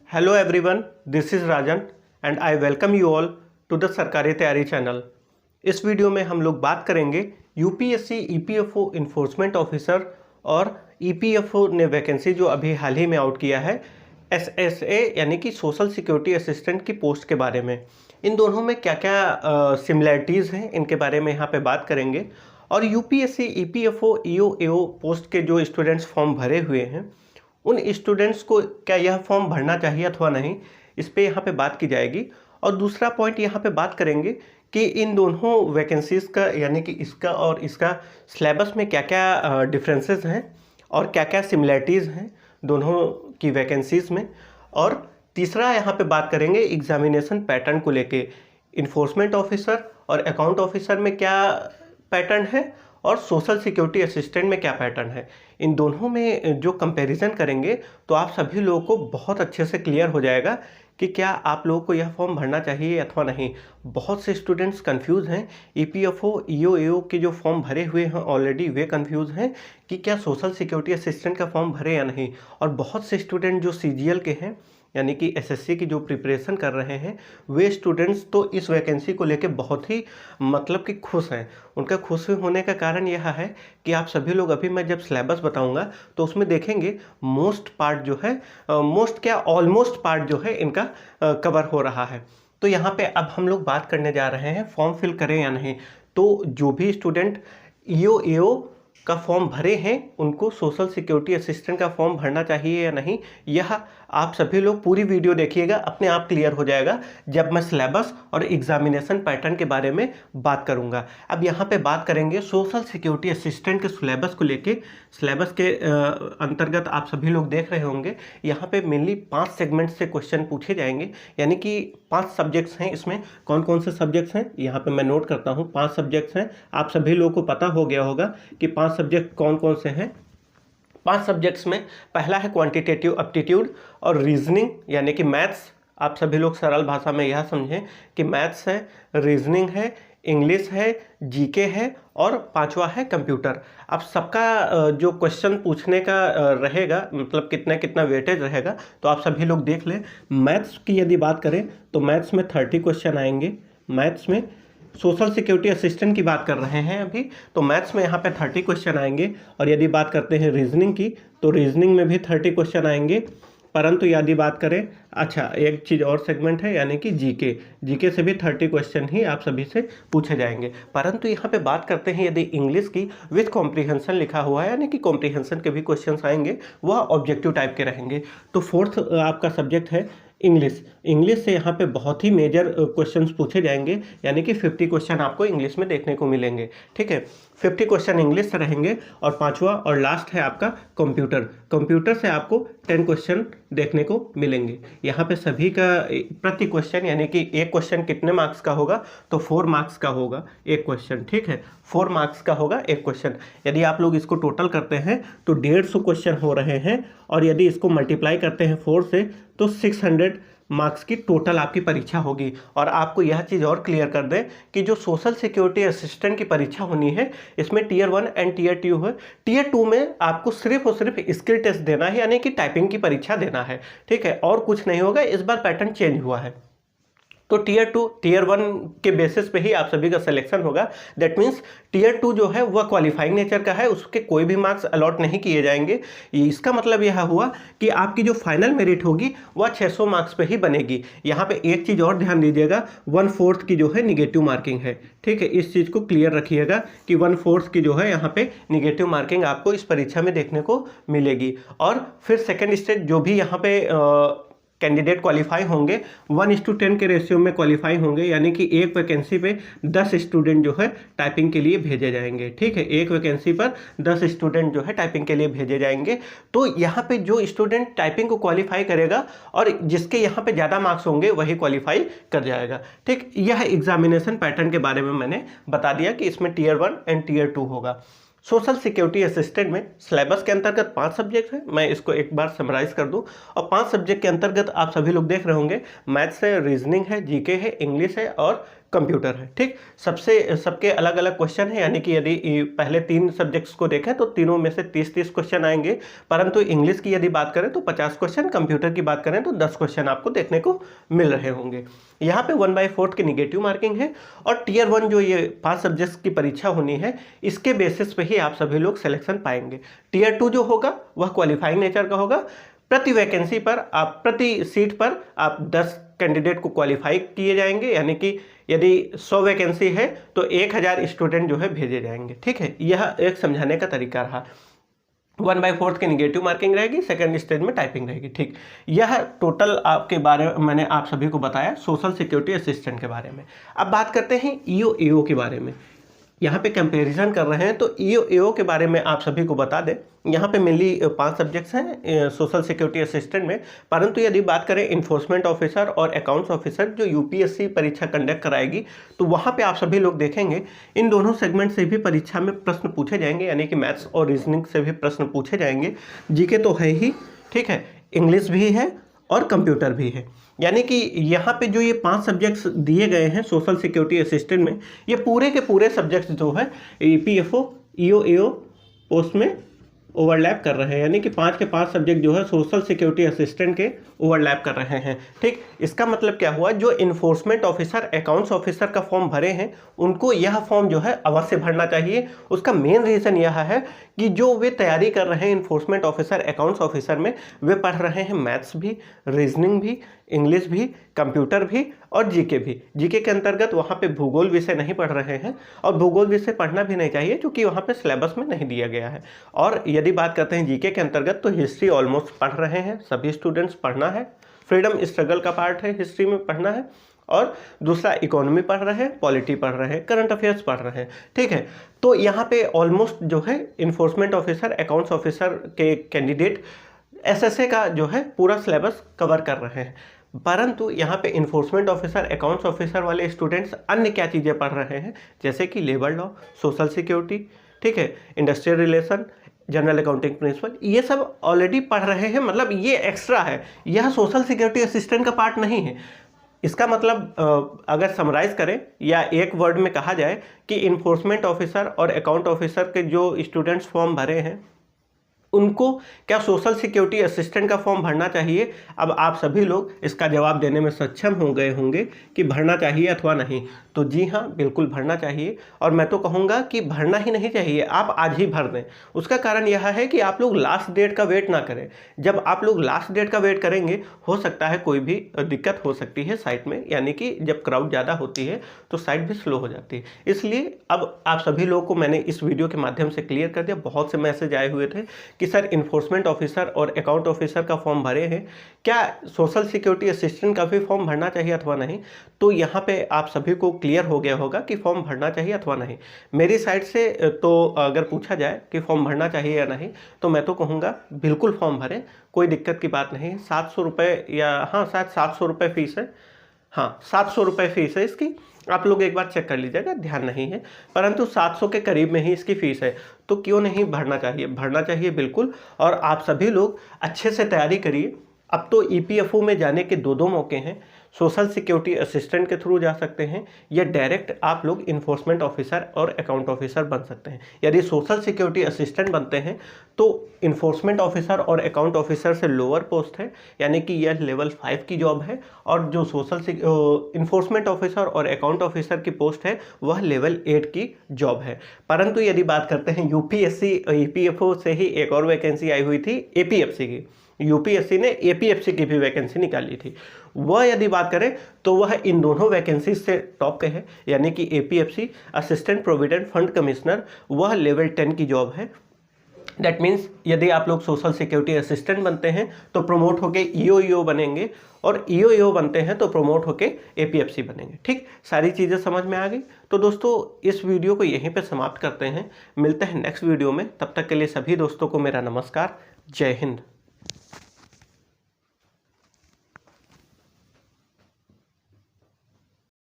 Hello everyone, this is Rajan and I welcome you all to the Sarkari Taiyari channel. इस video में हम लोग बात करेंगे यूपीएससी ईपीएफओ इन्फोर्समेंट ऑफिसर और ईपीएफओ ने वैकेंसी जो अभी हाल ही में आउट किया है एसएसए यानी कि सोशल सिक्योरिटी असिस्टेंट की पोस्ट के बारे में। इन दोनों में क्या क्या सिमिलैरिटीज़ हैं इनके बारे में यहाँ पे बात करेंगे। और यूपीएससी ईपीएफओ ईओएओ पोस्ट के जो स्टूडेंट्स फॉर्म भरे हुए हैं उन स्टूडेंट्स को क्या यह फॉर्म भरना चाहिए अथवा नहीं, इस पे यहाँ पे बात की जाएगी। और दूसरा पॉइंट यहाँ पे बात करेंगे कि इन दोनों वैकेंसीज़ का यानी कि इसका और इसका सिलेबस में क्या क्या डिफरेंसेस हैं और क्या क्या सिमिलैरिटीज़ हैं दोनों की वैकेंसीज़ में। और तीसरा यहाँ पे बात करेंगे एग्जामिनेशन पैटर्न को लेके, इन्फोर्समेंट ऑफिसर और अकाउंट ऑफिसर में क्या पैटर्न है और सोशल सिक्योरिटी असिस्टेंट में क्या पैटर्न है। इन दोनों में जो कंपैरिजन करेंगे तो आप सभी लोगों को बहुत अच्छे से क्लियर हो जाएगा कि क्या आप लोगों को यह फॉर्म भरना चाहिए अथवा नहीं। बहुत से स्टूडेंट्स कंफ्यूज हैं, ईपीएफओ ईओएओ के जो फॉर्म भरे हुए हैं ऑलरेडी वे कंफ्यूज हैं कि क्या सोशल सिक्योरिटी असिस्टेंट का फॉर्म भरे या नहीं। और बहुत से स्टूडेंट जो सीजीएल के हैं यानी कि एसएससी की जो प्रिपरेशन कर रहे हैं वे स्टूडेंट्स तो इस वैकेंसी को लेके बहुत ही मतलब कि खुश हैं। उनका खुश होने का कारण यह है कि आप सभी लोग अभी मैं जब सिलेबस बताऊंगा तो उसमें देखेंगे मोस्ट पार्ट जो है ऑलमोस्ट पार्ट जो है इनका कवर हो रहा है। तो यहाँ पे अब हम लोग बात करने जा रहे हैं फॉर्म फिल करें या नहीं। तो जो भी स्टूडेंट ईओएओ का फॉर्म भरे हैं उनको सोशल सिक्योरिटी असिस्टेंट का फॉर्म भरना चाहिए या नहीं, यह आप सभी लोग पूरी वीडियो देखिएगा, अपने आप क्लियर हो जाएगा जब मैं सिलेबस और एग्जामिनेशन पैटर्न के बारे में बात करूंगा। अब यहाँ पे बात करेंगे सोशल सिक्योरिटी असिस्टेंट के सिलेबस को लेके। सिलेबस के अंतर्गत आप सभी लोग देख रहे होंगे यहाँ पे मेनली 5 सेगमेंट से क्वेश्चन पूछे जाएंगे, यानी कि 5 सब्जेक्ट्स हैं। इसमें कौन कौन से सब्जेक्ट्स हैं यहाँ पे मैं नोट करता हूँ। 5 सब्जेक्ट्स हैं, आप सभी लोगों को पता हो गया होगा कि 5 सब्जेक्ट कौन कौन से हैं। 5 सब्जेक्ट्स में पहला है क्वांटिटेटिव एप्टीट्यूड और रीजनिंग यानी कि मैथ्स। आप सभी लोग सरल भाषा में यह समझें कि मैथ्स है, रीजनिंग है, इंग्लिश है, जीके है और 5वां है कंप्यूटर। अब सबका जो क्वेश्चन पूछने का रहेगा मतलब कितना कितना वेटेज रहेगा तो आप सभी लोग देख लें। मैथ्स की यदि बात करें तो मैथ्स में 30 क्वेश्चन आएंगे। मैथ्स में सोशल सिक्योरिटी असिस्टेंट की बात कर रहे हैं अभी, तो मैथ्स में यहाँ पे 30 क्वेश्चन आएंगे। और यदि बात करते हैं रीजनिंग की तो रीजनिंग में भी 30 क्वेश्चन आएंगे। परंतु यदि बात करें, अच्छा एक चीज़ और सेगमेंट है यानी कि जीके से भी 30 क्वेश्चन ही आप सभी से पूछे जाएंगे। परंतु यहाँ पे बात करते हैं यदि इंग्लिश की विथ कॉम्प्रीहेंशन लिखा हुआ है यानी कि कॉम्प्रीहेंशन के भी क्वेश्चन आएंगे, वह ऑब्जेक्टिव टाइप के रहेंगे। तो 4th आपका सब्जेक्ट है इंग्लिश से यहाँ पे बहुत ही मेजर क्वेश्चंस पूछे जाएंगे, यानी कि 50 क्वेश्चन आपको इंग्लिश में देखने को मिलेंगे। ठीक है, 50 क्वेश्चन इंग्लिश से रहेंगे। और 5वां और लास्ट है आपका कंप्यूटर से आपको 10 क्वेश्चन देखने को मिलेंगे। यहाँ पे सभी का प्रति क्वेश्चन यानी कि एक क्वेश्चन कितने मार्क्स का होगा तो 4 मार्क्स का होगा एक क्वेश्चन। ठीक है, 4 मार्क्स का होगा एक क्वेश्चन। यदि आप लोग इसको टोटल करते हैं तो 150 क्वेश्चन हो रहे हैं और यदि इसको मल्टीप्लाई करते हैं 4 से तो 600 मार्क्स की टोटल आपकी परीक्षा होगी। और आपको यह चीज़ और क्लियर कर दें कि जो सोशल सिक्योरिटी असिस्टेंट की परीक्षा होनी है इसमें टीयर 1 एंड टीयर 2 है। टीयर 2 में आपको सिर्फ और सिर्फ स्किल टेस्ट देना है यानी कि टाइपिंग की परीक्षा देना है। ठीक है, और कुछ नहीं होगा। इस बार पैटर्न चेंज हुआ है तो टीयर 2 टीयर 1 के बेसिस पे ही आप सभी का सिलेक्शन होगा। दैट मीन्स टीयर 2 जो है वह क्वालिफाइंग नेचर का है, उसके कोई भी मार्क्स अलॉट नहीं किए जाएंगे। इसका मतलब यह हुआ कि आपकी जो फाइनल मेरिट होगी वह 600 मार्क्स पे ही बनेगी। यहाँ पे एक चीज़ और ध्यान दीजिएगा, 1/4 की जो है निगेटिव मार्किंग है। ठीक है, इस चीज़ को क्लियर रखिएगा कि 1/4 की जो है यहाँ पे निगेटिव मार्किंग आपको इस परीक्षा में देखने को मिलेगी। और फिर सेकेंड स्टेज जो भी यहाँ पे कैंडिडेट क्वालिफाई होंगे 1:10 के रेशियो में क्वालिफाई होंगे, यानी कि एक वैकेंसी पे 10 स्टूडेंट जो है टाइपिंग के लिए भेजे जाएंगे। ठीक है, एक वैकेंसी पर 10 स्टूडेंट जो है टाइपिंग के लिए भेजे जाएंगे। तो यहाँ पे जो स्टूडेंट टाइपिंग को क्वालिफाई करेगा और जिसके यहाँ पे ज़्यादा मार्क्स होंगे वही क्वालिफाई कर जाएगा। ठीक, यह एग्जामिनेशन पैटर्न के बारे में मैंने बता दिया कि इसमें टीयर 1 एंड टीयर 2 होगा। सोशल सिक्योरिटी असिस्टेंट में सिलेबस के अंतर्गत 5 सब्जेक्ट हैं। मैं इसको एक बार समराइज कर दूं। और 5 सब्जेक्ट के अंतर्गत आप सभी लोग देख रहे होंगे मैथ्स है, रीजनिंग है, जीके है, इंग्लिश है और कंप्यूटर है। ठीक, सबके अलग अलग क्वेश्चन है, यानी कि यदि पहले 3 सब्जेक्ट्स को देखें तो तीनों में से 30-30 क्वेश्चन आएंगे, परंतु इंग्लिश की यदि बात करें तो 50 क्वेश्चन, कंप्यूटर की बात करें तो 10 क्वेश्चन आपको देखने को मिल रहे होंगे। यहाँ पे 1/4 की निगेटिव मार्किंग है और टियर 1 जो ये 5 सब्जेक्ट्स की परीक्षा होनी है, इसके बेसिस पे ही आप सभी लोग सिलेक्शन पाएंगे। टियर 2 जो होगा वह क्वालिफाइंग नेचर का होगा। प्रति वैकेंसी पर आप, प्रति सीट पर आप 10 कैंडिडेट को क्वालिफाई किए जाएंगे, यानी कि यदि 100 वैकेंसी है तो 1000 स्टूडेंट जो है भेजे जाएंगे। ठीक है, यह एक समझाने का तरीका रहा। 1/4 की निगेटिव मार्किंग रहेगी, सेकंड स्टेज में टाइपिंग रहेगी। ठीक, यह टोटल आपके बारे में मैंने आप सभी को बताया सोशल सिक्योरिटी असिस्टेंट के बारे में। अब बात करते हैं ईओ एओ के बारे में। यहाँ पे कंपैरिजन कर रहे हैं तो ईओ एओ के बारे में आप सभी को बता दें। यहाँ पे मेनली 5 सब्जेक्ट्स हैं सोशल सिक्योरिटी असिस्टेंट में, परंतु यदि बात करें इन्फोर्समेंट ऑफिसर और अकाउंट्स ऑफिसर जो यूपीएससी परीक्षा कंडक्ट कराएगी, तो वहाँ पे आप सभी लोग देखेंगे इन दोनों सेगमेंट से भी परीक्षा में प्रश्न पूछे जाएंगे, यानी कि मैथ्स और रीजनिंग से भी प्रश्न पूछे जाएंगे। जीके तो है ही, ठीक है, इंग्लिश भी है और कंप्यूटर भी है। यानी कि यहाँ पे जो ये 5 सब्जेक्ट्स दिए गए हैं सोशल सिक्योरिटी असिस्टेंट में, ये पूरे के पूरे सब्जेक्ट्स जो है ईपीएफओ ईओ एओ पोस्ट में ओवरलैप कर रहे हैं, यानी कि 5 के 5 सब्जेक्ट जो है सोशल सिक्योरिटी असिस्टेंट के ओवरलैप कर रहे हैं। ठीक, इसका मतलब क्या हुआ, जो इन्फोर्समेंट ऑफिसर अकाउंट्स ऑफिसर का फॉर्म भरे हैं उनको यह फॉर्म जो है अवश्य भरना चाहिए। उसका मेन रीज़न यह है कि जो वे तैयारी कर रहे हैं इन्फोर्समेंट ऑफिसर अकाउंट्स ऑफिसर में, वे पढ़ रहे हैं मैथ्स भी, रीजनिंग भी, इंग्लिश भी, कंप्यूटर भी और जीके भी। जीके के अंतर्गत वहाँ पे भूगोल विषय नहीं पढ़ रहे हैं, और भूगोल विषय पढ़ना भी नहीं चाहिए क्योंकि वहाँ पे सिलेबस में नहीं दिया गया है। और यदि बात करते हैं जीके के अंतर्गत तो हिस्ट्री ऑलमोस्ट पढ़ रहे हैं सभी स्टूडेंट्स, पढ़ना है। फ्रीडम स्ट्रगल का पार्ट है, हिस्ट्री में पढ़ना है। और दूसरा इकोनॉमी पढ़ रहे हैं, पॉलिटी पढ़ रहे हैं, करंट अफेयर्स पढ़ रहे हैं। ठीक है, तो यहाँ पे ऑलमोस्ट जो है इन्फोर्समेंट ऑफिसर अकाउंट्स ऑफिसर के कैंडिडेट एसएसए का जो है पूरा सिलेबस कवर कर रहे हैं, परंतु यहाँ पे इन्फोर्समेंट ऑफिसर अकाउंट्स ऑफिसर वाले स्टूडेंट्स अन्य क्या चीज़ें पढ़ रहे हैं, जैसे कि लेबर लॉ, सोशल सिक्योरिटी, ठीक है, industrial relation, general accounting principle, ये सब ऑलरेडी पढ़ रहे हैं। मतलब ये एक्स्ट्रा है, यह सोशल सिक्योरिटी असिस्टेंट का पार्ट नहीं है। इसका मतलब अगर समराइज करें या एक वर्ड में कहा जाए कि इन्फोर्समेंट ऑफिसर और अकाउंट ऑफिसर के जो स्टूडेंट्स फॉर्म भरे हैं उनको क्या सोशल सिक्योरिटी असिस्टेंट का फॉर्म भरना चाहिए? अब आप सभी लोग इसका जवाब देने में सक्षम हो गए होंगे कि भरना चाहिए अथवा नहीं। तो जी हाँ, बिल्कुल भरना चाहिए, और मैं तो कहूँगा कि भरना ही नहीं चाहिए, आप आज ही भर दें। उसका कारण यह है कि आप लोग लास्ट डेट का वेट ना करें। जब आप लोग लास्ट डेट का वेट करेंगे, हो सकता है कोई भी दिक्कत हो सकती है साइट में, यानी कि जब क्राउड ज़्यादा होती है तो साइट भी स्लो हो जाती है। इसलिए अब आप सभी लोगों को मैंने इस वीडियो के माध्यम से क्लियर कर दिया। बहुत से मैसेज आए हुए थे कि सर इन्फोर्समेंट ऑफिसर और अकाउंट ऑफिसर का फॉर्म भरे हैं, क्या सोशल सिक्योरिटी असिस्टेंट का भी फॉर्म भरना चाहिए अथवा नहीं? तो यहाँ पे आप सभी को क्लियर हो गया होगा कि फॉर्म भरना चाहिए अथवा नहीं। मेरी साइड से तो अगर पूछा जाए कि फॉर्म भरना चाहिए या नहीं, तो मैं तो कहूँगा बिल्कुल फॉर्म भरें, कोई दिक्कत की बात नहीं है। 700 रुपये या हाँ शायद 700 रुपये फीस है, हाँ 700 रुपये फीस है इसकी, आप लोग एक बार चेक कर लीजिएगा, ध्यान नहीं है, परंतु 700 के करीब में ही इसकी फ़ीस है। तो क्यों नहीं भरना चाहिए? भरना चाहिए बिल्कुल। और आप सभी लोग अच्छे से तैयारी करिए। अब तो ईपीएफओ में जाने के दो मौके हैं। सोशल सिक्योरिटी असिस्टेंट के थ्रू जा सकते हैं या डायरेक्ट आप लोग इन्फोर्समेंट ऑफिसर और अकाउंट ऑफिसर बन सकते हैं। यदि सोशल सिक्योरिटी असिस्टेंट बनते हैं तो इन्फोर्समेंट ऑफिसर और अकाउंट ऑफिसर से लोअर पोस्ट है, यानी कि यह लेवल 5 की जॉब है, और जो इन्फोर्समेंट ऑफिसर और अकाउंट ऑफिसर की पोस्ट है वह लेवल 8 की जॉब है। परंतु यदि बात करते हैं यूपीएससी ईपीएफओ से ही एक और वैकेंसी आई हुई थी एपीएफसी की, यूपीएससी ने एपीएफसी की भी वैकेंसी निकाली थी। वह यदि बात करें तो वह इन दोनों वैकेंसी से टॉप पे है, यानी कि APFC assistant provident fund commissioner, वह लेवल 10 की जॉब है। दैट मीन्स यदि आप लोग सोशल सिक्योरिटी असिस्टेंट बनते हैं तो प्रमोट होके ईओ बनेंगे, और ईओ बनते हैं तो प्रमोट होके एपीएफसी बनेंगे। ठीक, सारी चीज़ें समझ में आ गई। तो दोस्तों इस वीडियो को यहीं पे समाप्त करते हैं, मिलते हैं नेक्स्ट वीडियो में। तब तक के लिए सभी दोस्तों को मेरा नमस्कार, जय हिंद।